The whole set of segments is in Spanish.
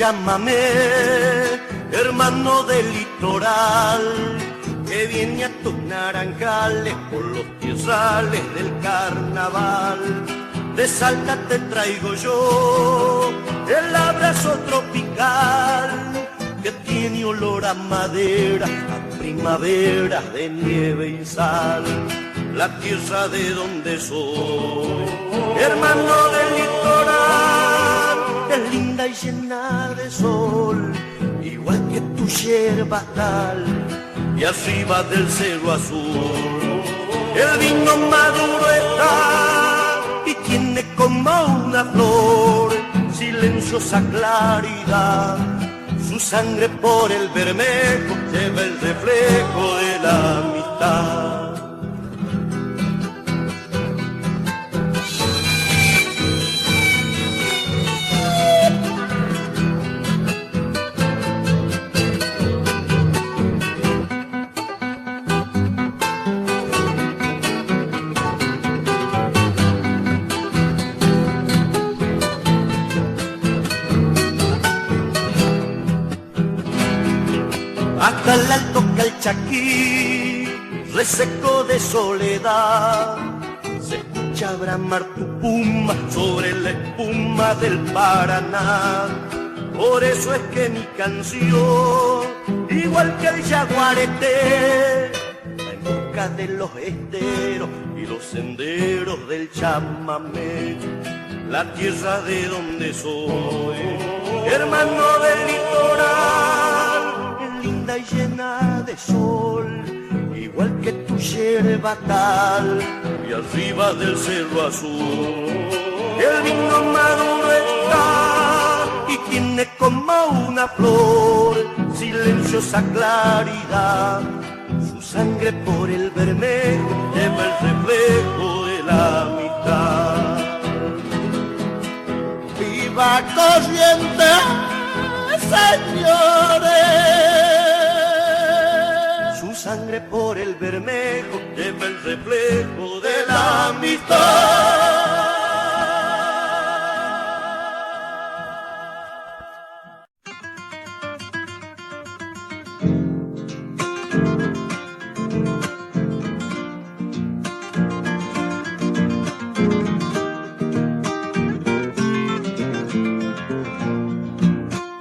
llámame, hermano del litoral, que viene a tus naranjales por los tierrales del carnaval. De Salta te traigo yo el abrazo tropical, que tiene olor a madera, a primavera de nieve y sal. La tierra de donde soy, hermano del litoral, es linda y llena de sol, igual que tu yerba tal, y arriba del cerro azul el vino maduro está y tiene como una flor silenciosa claridad. Su sangre por el bermejo lleva el reflejo de la amistad. Hasta el alto Calchaquí, reseco de soledad, se escucha bramar tu puma sobre la espuma del Paraná. Por eso es que mi canción, igual que el yaguareté, va en busca de los esteros y los senderos del chamamé. La tierra de donde soy, hermano del litoral, linda y llena de sol, igual que tu yerba tal, y arriba del cerro azul el vino maduro está y tiene como una flor silenciosa claridad. Su sangre por el bermejo lleva el reflejo de la amistad. ¡Viva Corrientes, señores! Su sangre por el bermejo lleva el reflejo de la amistad.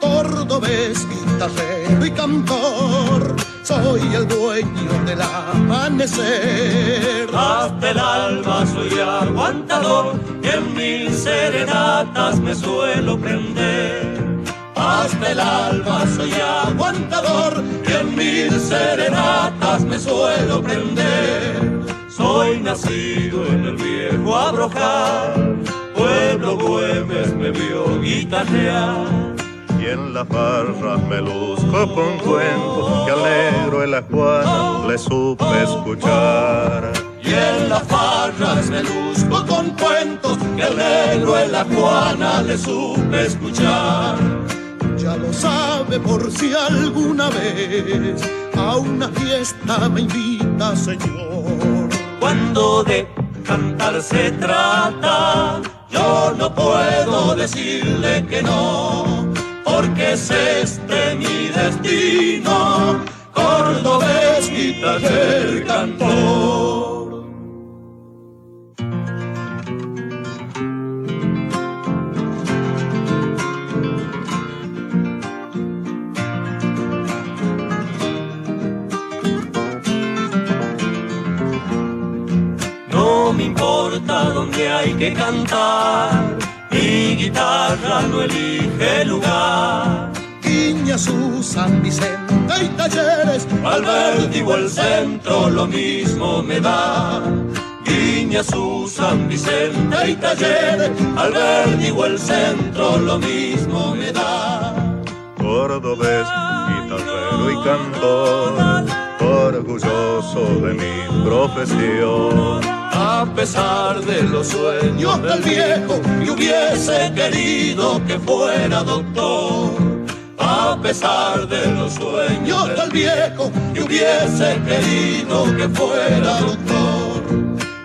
Cordobés, guitarrero y cantor, soy el dueño del amanecer. Hasta el alba soy aguantador, y en mil serenatas me suelo prender. Hasta el alba soy aguantador, y en mil serenatas me suelo prender. Soy nacido en el viejo Abrojal, pueblo Güemes me vio guitarrear. Y en la farra me luzco con cuentos que al negro en la Juana le supe escuchar. Y en las farras me luzco con cuentos que el negro en la Juana le supe escuchar. Ya lo sabe por si alguna vez a una fiesta me invita, señor. Cuando de cantar se trata, yo no puedo decirle que no, porque es este mi destino, cordobés, guitarrero y cantor. no me importa dónde hay que cantar, mi guitarra no elige lugar. Iñazú, San Vicente y Talleres, Alberti o el centro lo mismo me da. Iñazú, San Vicente y Talleres, Alberti o el centro lo mismo me da. Cordobés, guitarrero y cantor, orgulloso de mi profesión. A pesar de los sueños del viejo, y hubiese querido que fuera doctor. A pesar de los sueños del viejo, y hubiese querido que fuera doctor.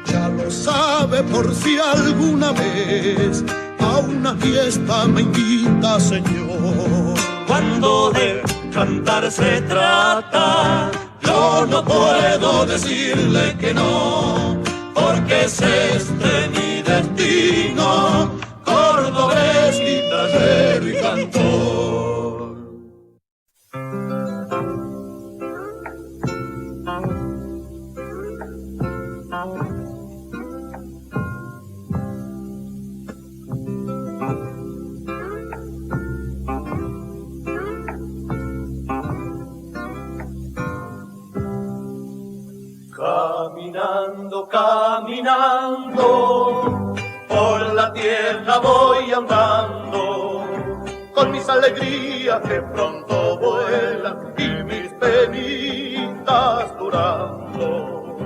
Ya lo sabe por si alguna vez a una fiesta me invita, señor. Cuando de cantar se trata, yo no puedo decirle que no, porque es este mi destino, cordobés, guitarrero y cantor. Caminando, caminando, por la tierra voy andando, con mis alegrías que pronto vuelan y mis penitas durando.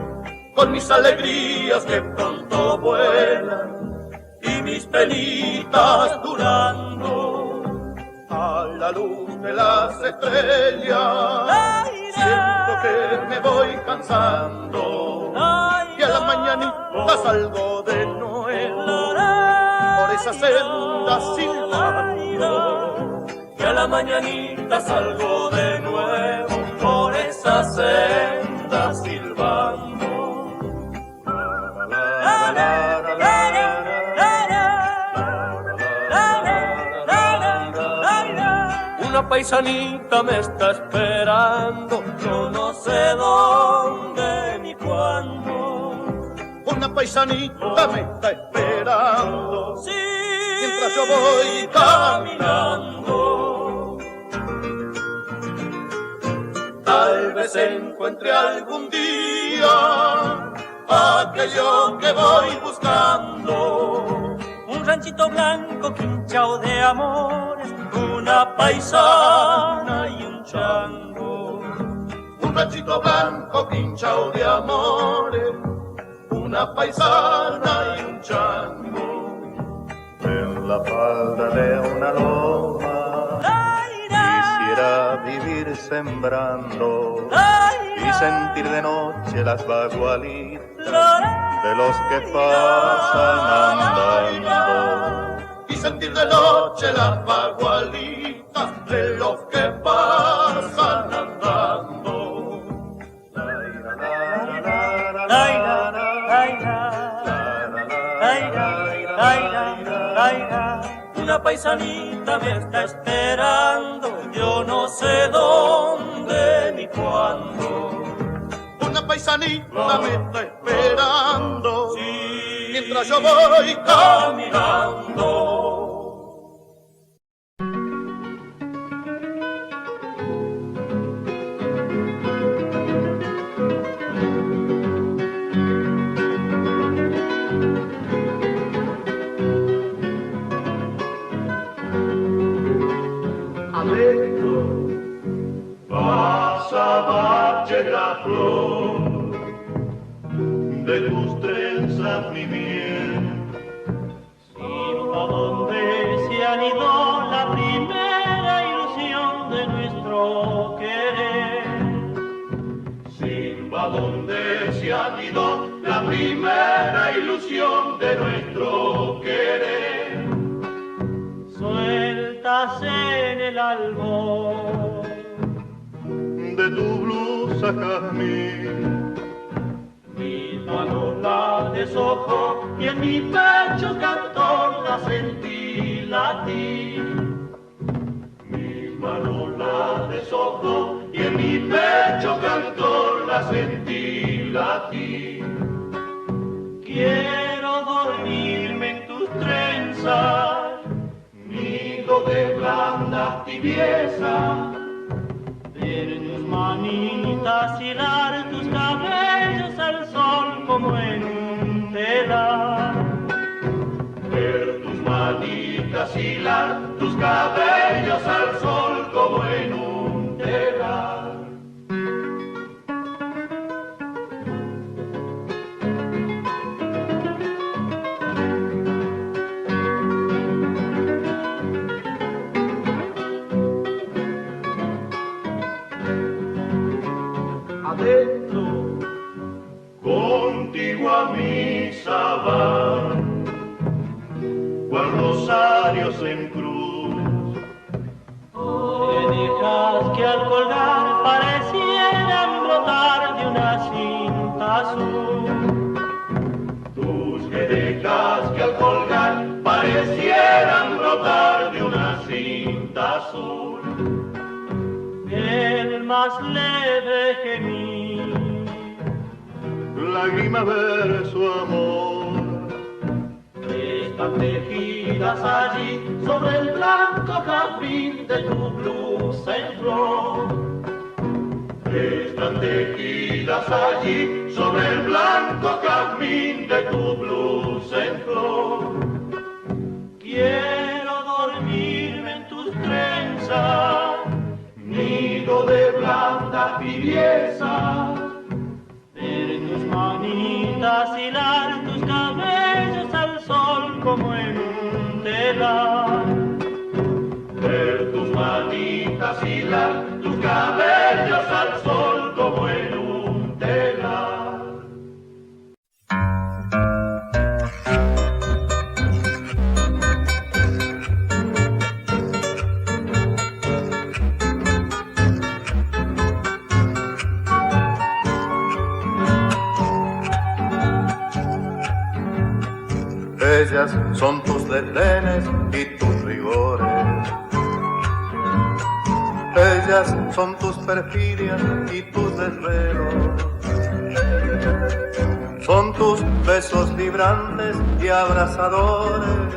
Con mis alegrías que pronto vuelan y mis penitas durando. A la luz de las estrellas siento que me voy cansando y a la mañanita salgo de nuevo por esa senda silbando. Y a la mañanita salgo de nuevo por esa senda silbando. Una paisanita me está esperando, yo no sé dónde ni cuándo. Una paisanita me está esperando, sí, mientras yo voy caminando. Tal vez encuentre algún día aquello que voy buscando. Un ranchito blanco quinchao de amores, una paisana y un chango. Un ranchito blanco quinchao de amores, una paisana y un chango. En la falda de una loma quisiera vivir sembrando y sentir de noche las bagualitas de los que pasan andando. Y sentir de noche las bagualitas de los que pasan andando. Una paisanita me está esperando, yo no sé dónde ni cuándo. Una paisanita me está esperando, sí, mientras yo voy caminando. Pasaba la flor de tus trenzas, mi bien. ¿A dónde se anidó la primera ilusión de nuestro querer? Silva, donde se anidó la primera ilusión de nuestro querer. Sueltas en el albor de tu blusa jazmín, mi mano la deshojó y en mi pecho cantó, la sentí latir. Mi mano la deshojó y en mi pecho cantó, la sentí latir. Quiero dormirme en tus trenzas, nido de blanda tibieza. Ver tus manitas hilar tus cabellos al sol como en un telar. Ver tus manitas hilar tus cabellos al sol como en un telar. Contigo a misa van, cual rosarios en cruz. que al colgar parecieran brotar de una cinta azul. Tus vedetas que al colgar parecieran brotar de una cinta azul. El más leve gemir, lágrima verso amor, están tejidas allí sobre el blanco jazmín de tu blusa en flor. Están tejidas allí sobre el blanco jazmín de tu blusa en flor. Quiero dormirme en tus trenzas, nido de blanda tibieza, ver tus manitas hilar tus cabellos al sol como en un telar. Ver tus manitas hilar tus cabellos al sol como en un telar. Ellas son tus detenes y tus rigores. Ellas son tus perfidias y tus desvelos. Son tus besos vibrantes y abrazadores.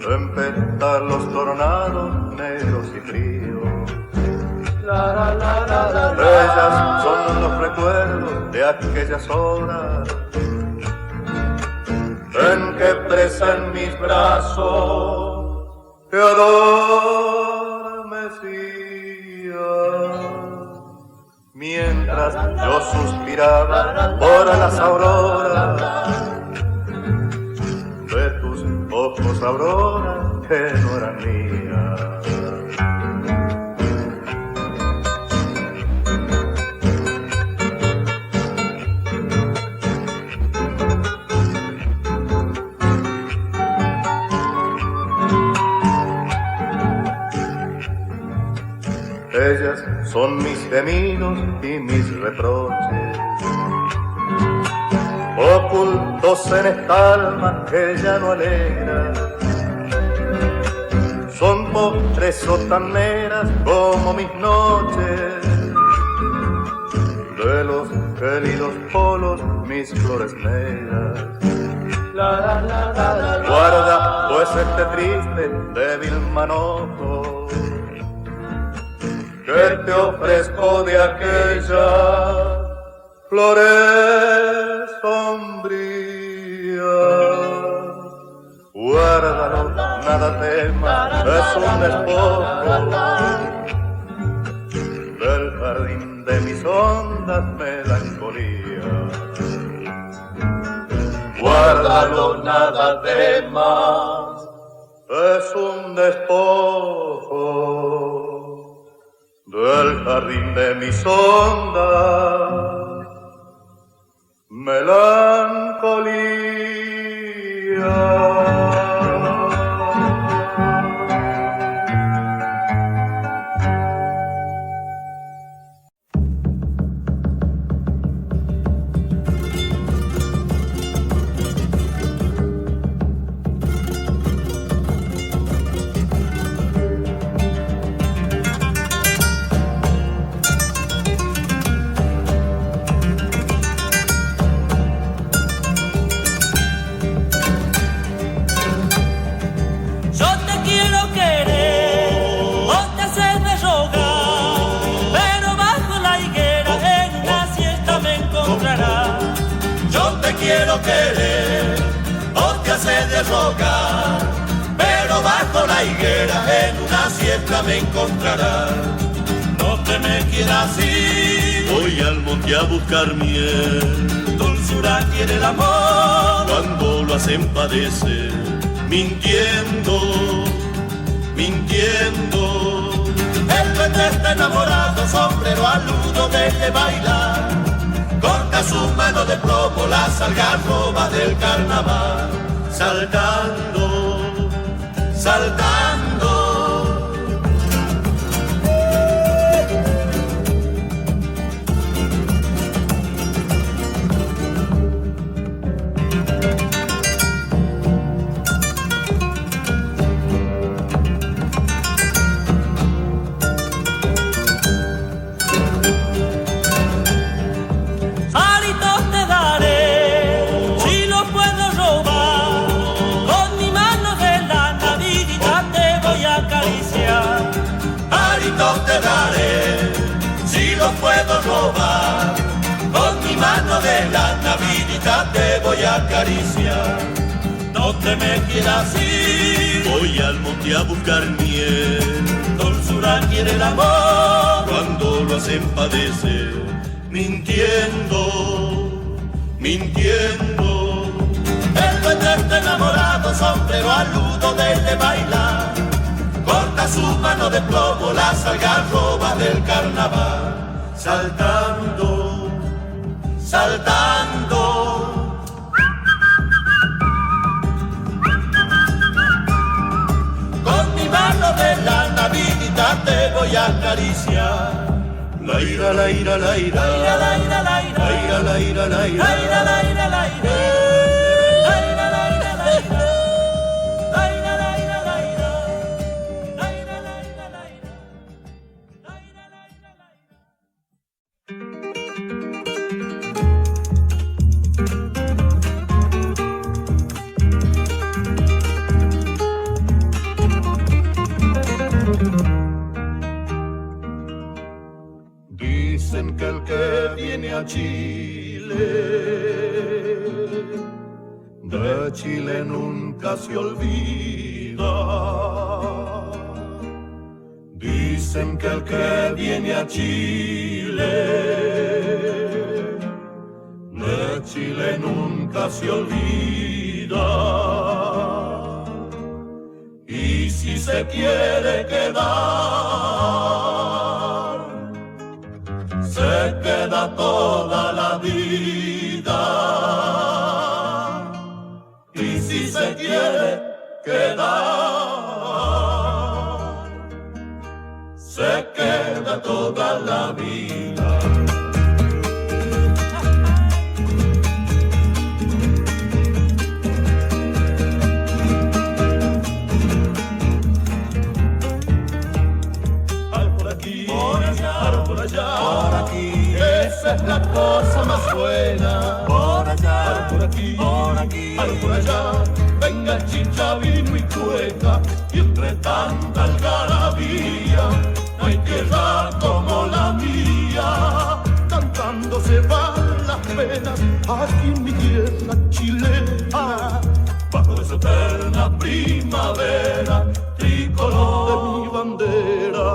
En pétalos coronados, negros y fríos. Ellas son los recuerdos de aquellas horas en que presa en mis brazos te adormecía, mientras yo suspiraba por las auroras de tus ojos, aurora, que no eran mías. Ellas son mis gemidos y mis reproches, ocultos en esta alma que ya no alegra. Son postres o tan negras como mis noches, de los gélidos polos mis flores negras. Guarda pues este triste, débil manojo que te ofrezco de aquellas flores sombrías. Guárdalo, nada temas, es un despojo del jardín de mis hondas melancolías. Guárdalo, nada temas, es un despojo del jardín de mis hondas melancolía. Quiero querer o te hace de rogar, pero bajo la higuera en una siesta me encontrarás. No te me quieras ir, voy al monte a buscar miel. Dulzura tiene el amor cuando lo hacen padecer, mintiendo, mintiendo. El duende está enamorado, sombrero aludo, deje bailar. Corta su mano de plomo las algarrobas del carnaval. Saltando, saltando. te daré si lo puedo robar. Con mi mano de la Navidad te voy a acariciar. No te me quieras ir, Voy al monte a buscar miel. dulzura quiere el amor. Cuando lo hacen padecer, mintiendo, mintiendo. El duende está enamorado, sombrero aludo de bailar. Corta su mano de plomo las algarrobas del carnaval. Saltando, Saltando, con mi mano de la Navidad te voy a acariciar. la ira, la ira, la ira, La ira, la ira, la ira, la ira, la ira, la ira. la ira, la ira, la ira. Dicen que el que viene a Chile, de Chile nunca se olvida. Dicen que el que viene a Chile, de Chile nunca se olvida. Y si se quiere quedar, se queda toda la vida. Y si se quiere quedar, se queda toda la vida. Al por aquí, por allá, por allá, por aquí. Esa es la cosa más buena. Por allá, por aquí, por allá. Venga chicha, vino y cueca, y entre tanta algarabía, no hay tierra como la mía. Cantando se van las penas, aquí en mi tierra chilena. Bajo esa eterna primavera, tricolor de mi bandera.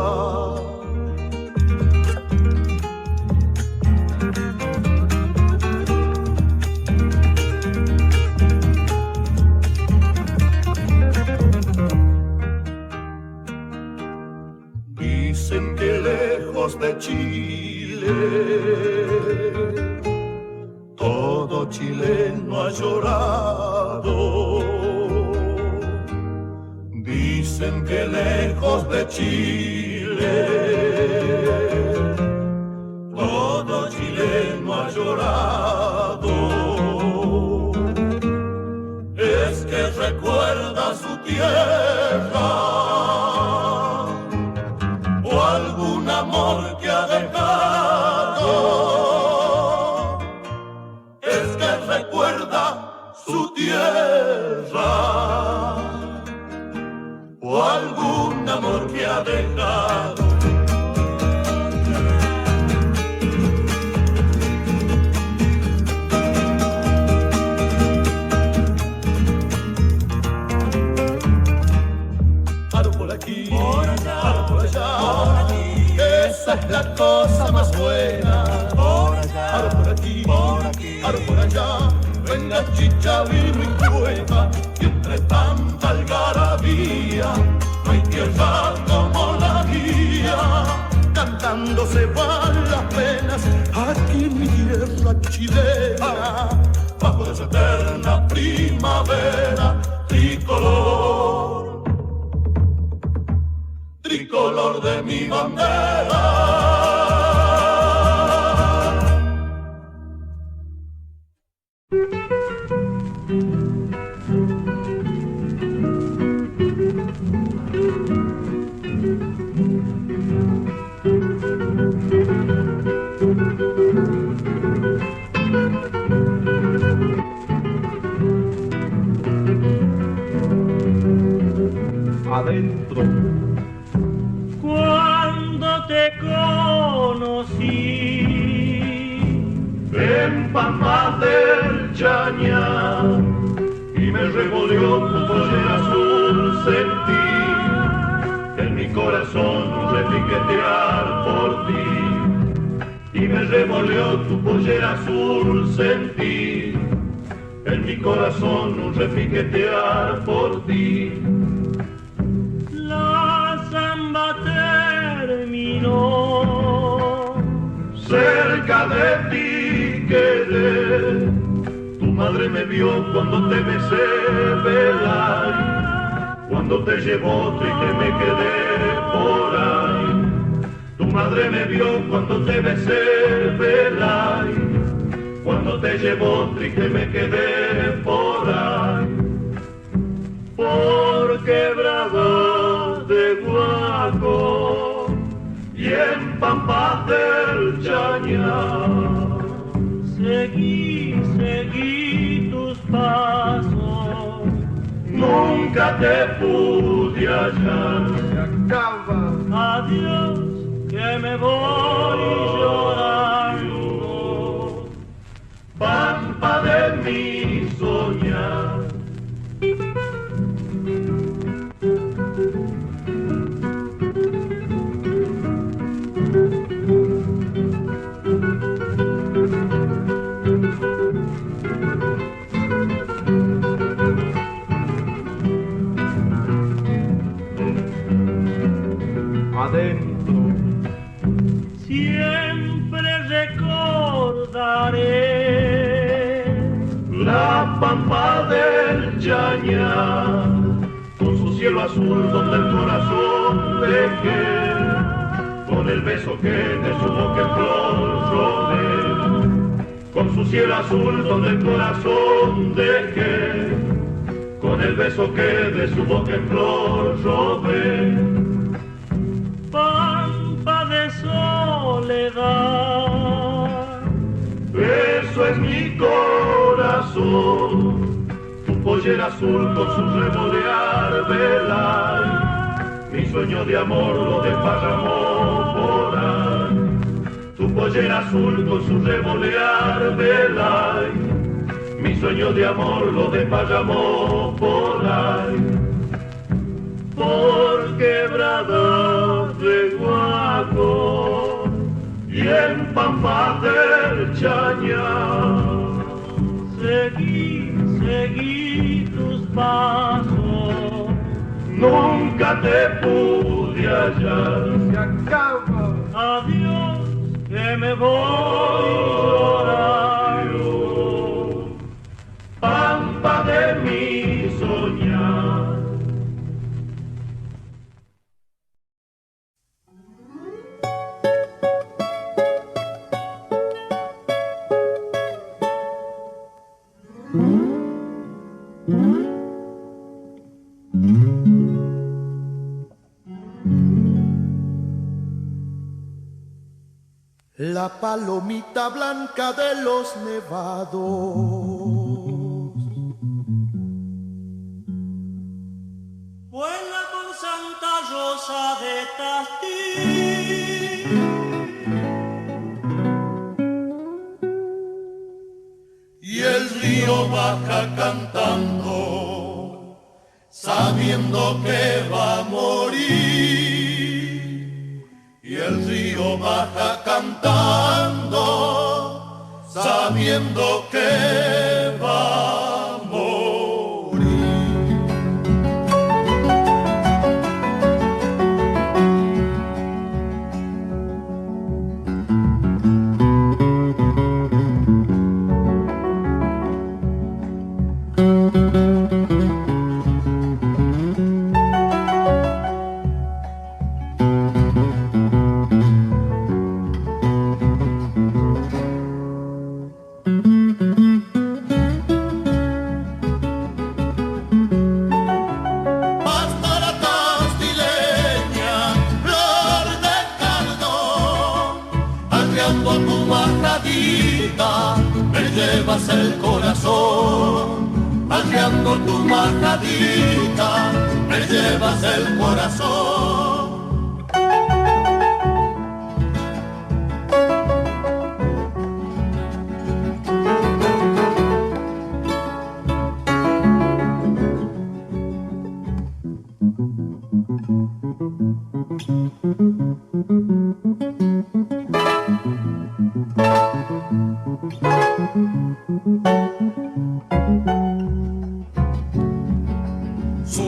Dicen que lejos de Chile, todo chileno ha llorado. Dicen que lejos de Chile, todo chileno ha llorado. Es que recuerda su tierra, o algún amor que ha dejado. Es que recuerda su tierra, o algún amor que ha dejado. Aro por aquí, por allá, por allá, por aquí. Esa es la cosa más buena. Por allá, aro por aquí, aro por allá. Venga chicha, vino y cueca, y entre tanta algarabía, no hay tierra como la mía. Cantando se van las penas, aquí en mi tierra chilena. Bajo esa eterna primavera, tricolor, tricolor de mi bandera. Adentro. Cuando te te conocí. En Pampa del Chañar y me revolvió tu pollera azul, sentí en mi corazón un repiquetear por ti. Y me revolvió tu pollera azul, sentí en mi corazón un repiquetear por ti. La samba terminó, cerca de ti quedé. Tu madre me vio cuando te besé, velar, cuando te llevó triste me quedé por ahí. Tu madre me vio cuando te besé, velar, cuando te llevó triste me quedé por ahí. Por Quebrada de Guaco y en Pampa del Chañar seguí tus pasos, nunca te pude hallar. Se acaba. adiós, que me voy llorando. Pampa de mi soñar. Adentro. Siempre recordaré La Pampa del Chañar, con su cielo azul donde el corazón dejé, con el beso que de su boca en flor robé, con su cielo azul donde el corazón dejé, con el beso que de su boca en flor robé. Pampa de soledad, Eso es mi corazón, tu pollera azul con su revolear velar, mi sueño de amor lo desparramó por ahí. Tu pollera azul con su revolear velar, mi sueño de amor lo desparramó por ahí. Por Quebrada de Guaco y en Pampa del Chañar seguí tus pasos, nunca te pude hallar. Se acaba. adiós, que me voy llorando. Pampa de mi soñar. La palomita blanca de los nevados vuela con Santa Rosa de Tastí. Y el río baja cantando, sabiendo que va a morir. Y el río baja cantando, sabiendo que va a morir. Llevas el corazón, paseando tu majadita, me llevas el corazón. Sus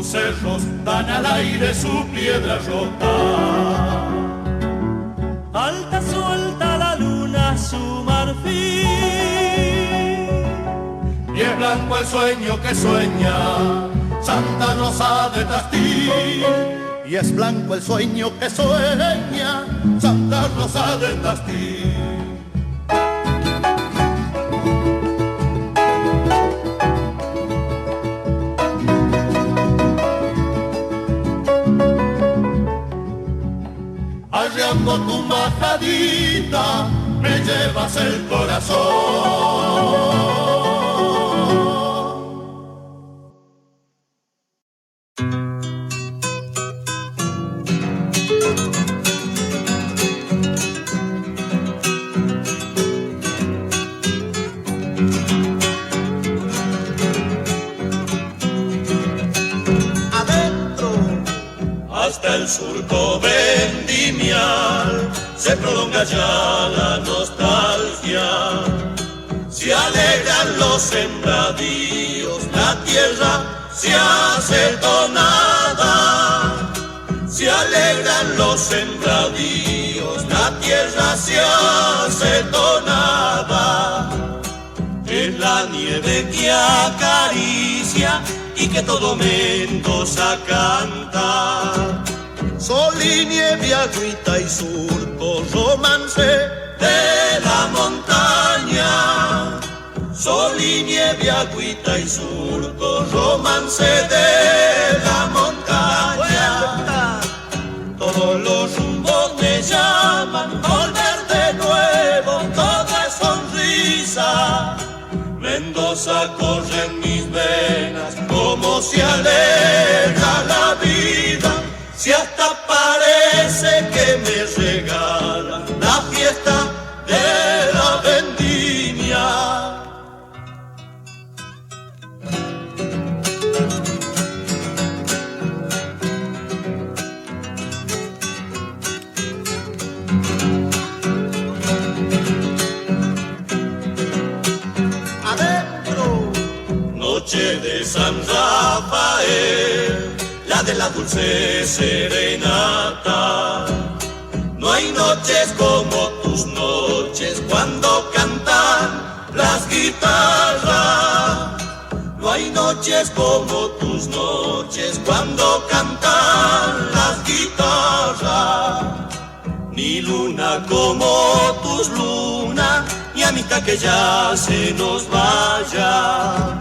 cerros dan al aire su piedra rota. Alta suelta la luna su marfil. Y es blanco el sueño que sueña Santa Rosa de Tastí. Y es blanco el sueño que sueña Santa Rosa de Tastí. Arreando tu majadita me llevas el corazón. Hasta el surco vendimial se prolonga ya la nostalgia. Se alegran los sembradíos, la tierra se hace tonada. Se alegran los sembradíos, la tierra se hace tonada. Es la nieve que acaricia y que todo Mendoza canta. Sol y nieve, agüita y surco, romance De la montaña, sol y nieve, agüita y surco, romance de la montaña. Todos los rumbos me llaman, volver de nuevo, todo es sonrisa. Mendoza corre en mis venas, como se alegra la vida. Si hasta parece que me regala la fiesta de la vendimia. adentro. Noche de San Rafael, la de la dulce serenata. No hay noches como tus noches cuando cantan las guitarras. No hay noches como tus noches cuando cantan las guitarras. Ni luna como tus lunas, ni amistad que ya se nos vaya.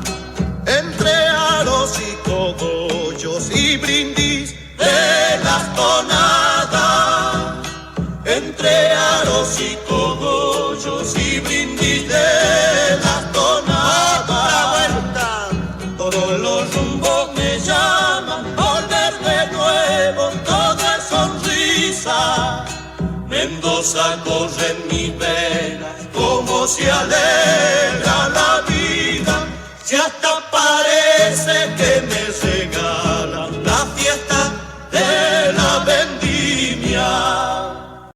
Entre aros y cogollos y brindis De las tonadas, entre aros y cogollos y brindis de las tonadas. Todos los rumbos me llaman, volver de nuevo, todo es sonrisa. Mendoza corre en mis venas, como se alegra la vida. Si hasta parece que me